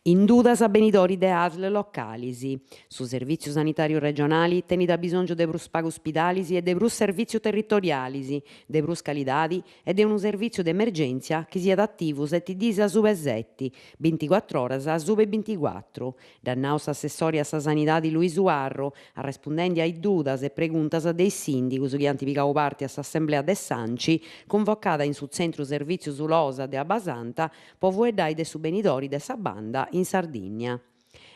In dudas abenidori de ASL localisi. Su servizio sanitario regionali tenida bisogno de brus pago ospidalisi e de brus servizio territorialisi, de brus calidadi e de un servizio d'emergenza che sia attivo 7 dis a sube 7, 24 oras a sube 24. Dannaus assessori a sa sanidadi Luisu Arro, rispondendo ai dudas e preguntas dei sindicus che antipicau parte a s'assemblea de Sanci, convocata in su centro servizio sulosa de Abasanta, povuedai de su benidori de sa banda in Sardegna.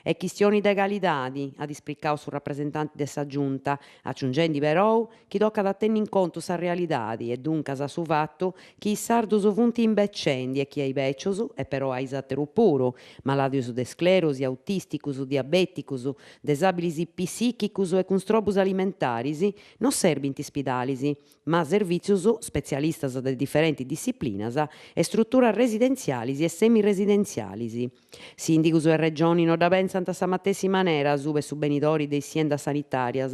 E chistioni de calidadi, ha ispriccau su rappresentanti de sa giunta, aggiungendo però chi tocca da tenere in conto sa realidadi e dunque sa su fatto chi i sardus funti imbeccendi e chi ai beccios, e però ai satteru puru, maladius de sclerosi, autisticus, diabeticus, desabilis psichicus e con strobus alimentaris, non serbint ispidalisi, ma servizius specialistas de differenti disciplinas e strutturas residenzialis e semiresidenzialis. Sindicus e regioni non da pensant a sa matessi manera sube su benidori de aziendas sanitarias.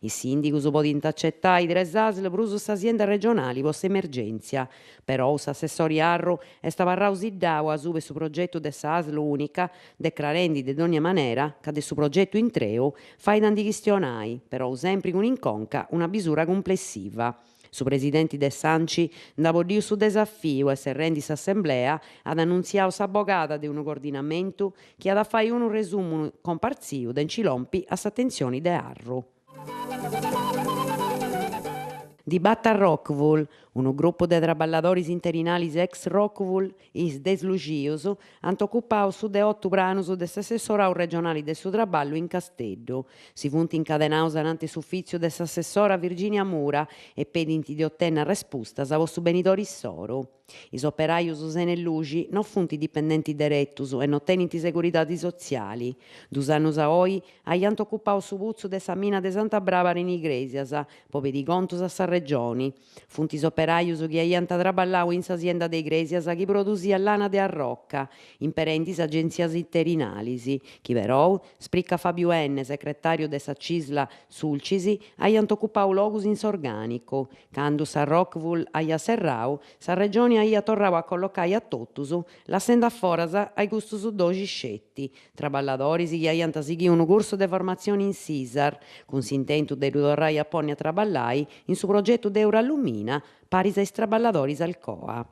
I sindicus podint accettare tre ASL prus s'azienda regionali post emergenzia. Però s'assessori Arro est parrausiddau a sube su progettu de sa ASL unica, declarendi de ogni manera ca de su progettu intreu faidan di chistionai, però sempre con in conca una misura complessiva. Su presidente de Sanci nd'apodiu su desafiu e se rendi s'assemblea ad annunziare s'abbogada de un coordinamentu chi ad a fare un resumo comparziu de incilompi a s'attenzione de Arro. Dibatta a Rockwool, un gruppo de traballadores interinales ex Rockwool is deslugios ant occupau su de 8 pranus de s'assessorau regionale de su traballo in Casteddu. Si funt incadenaus anante s'uffizio de s'assessora Virginia Mura e pedinti di ottenere rispostas a su benitori soro. Is operaius senellugi non funt dipendenti direttus e non tenint seguridadi soziali. 2 annos a oi aiant occupau su puzzu de sa mina de Santa Barbara in Igresias, po pedi contos a sa regioni. Funt is operaius chi aiant traballau in s'azienda de Igresias chi produziat lana de arrocca, imperenti agenzias interinalisi, chi però, spricca Fabio N., secretario de sa Cisla Sulcisi, aiant occupau logus in s'organico. Cando sa Rockwool aiat serrau, sa regione aiat torrau a collocare a totus l'assenda foras ai custus 12 scetti, traballadores chi aiant sighiu un curso de formazione in Sisar, con s'intentu de torrai a ponni a traballare in su progettu de Eurallumina, paris a is traballadores Alcoa.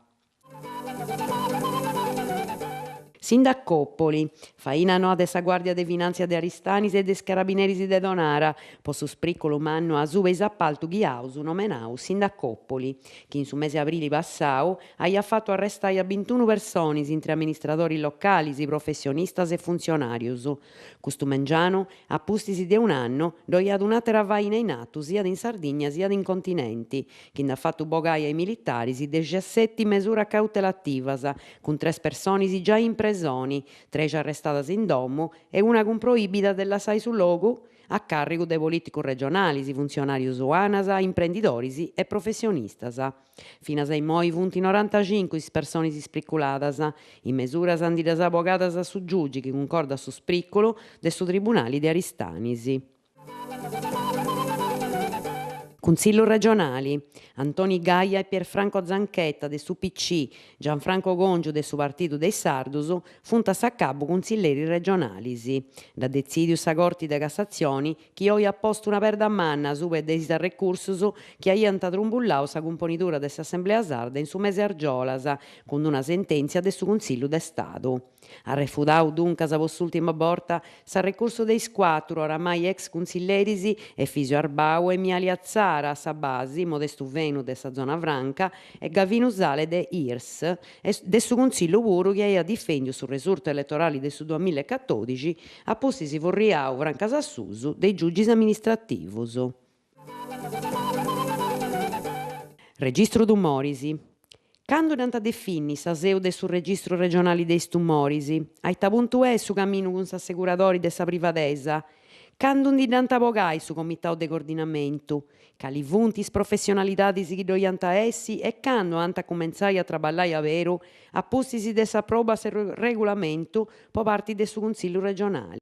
Sindacoppoli, faina noa de sa Guardia de Finanza de Aristanis e des Carabineris de Donara, po su spriccolo manno a sube is appaltu ghiaus nomenau Sindacoppoli, chi in su mese aprile passau aiat fatto arrestai a 21 personis intre amministratori locali, professionistas e funzionarius. Custu mengianu appustisi de un anno doiat un'atera vaina in attu sia in Sardigna sia in continenti, chi nd'ha fatto bogai ai militaris 17 mesuras cautelativas, con 3 personis già in presoni, 3 arrestadas in domo e una con proibida della sai sul logo a carico dei politicos regionali, funzionarios ANAS, imprendidoris e professionistas. Fino a moi funt 95 is personas ispricculadas, in mesuras andidas abogadas su giugi che concorda su spriccolo de su tribunale di Aristanis. Consiglio regionali, Antoni Gaia e Pierfranco Zanchetta de su PC, Gianfranco Gongio de su Partito dei Sardus, funt a s'accabu consiglieri regionalis. Da decidiu sa Corte de Cassazione chi oi ha posto una perda a manna sube de is recursus chi aiant trumbullau sa componitura de s'Assemblea Sarda in su mese Argiolas, con una sentenza de su Consiglio de Stato. Ha refudau duncas post'ultima volta sa recurso deis 4 oramai ex consiglieris Efisio Arbau e Miali Azzara a sa base, Modestu Venu de sa zona franca e Gavino Sale de IRS e de su Consiglio puru che aiat difendiu su resurto elettorali de su 2014 a posti si forriau francas assusu dei giugis amministrativus. Registro tumorisi. Cando ant defini sa seu de su registro regionale dei tumorisi, a ita puntu è su camminu cun s'asseguratori de sa privadesa? Cando nd'ant abogai su comitatu de coordinamentu? Cali funt is professionalidades chi doiant essi e cando ant cumenzai a traballare a veru a postis de sa proba se regulamentu po parte de su Consiglio regionale?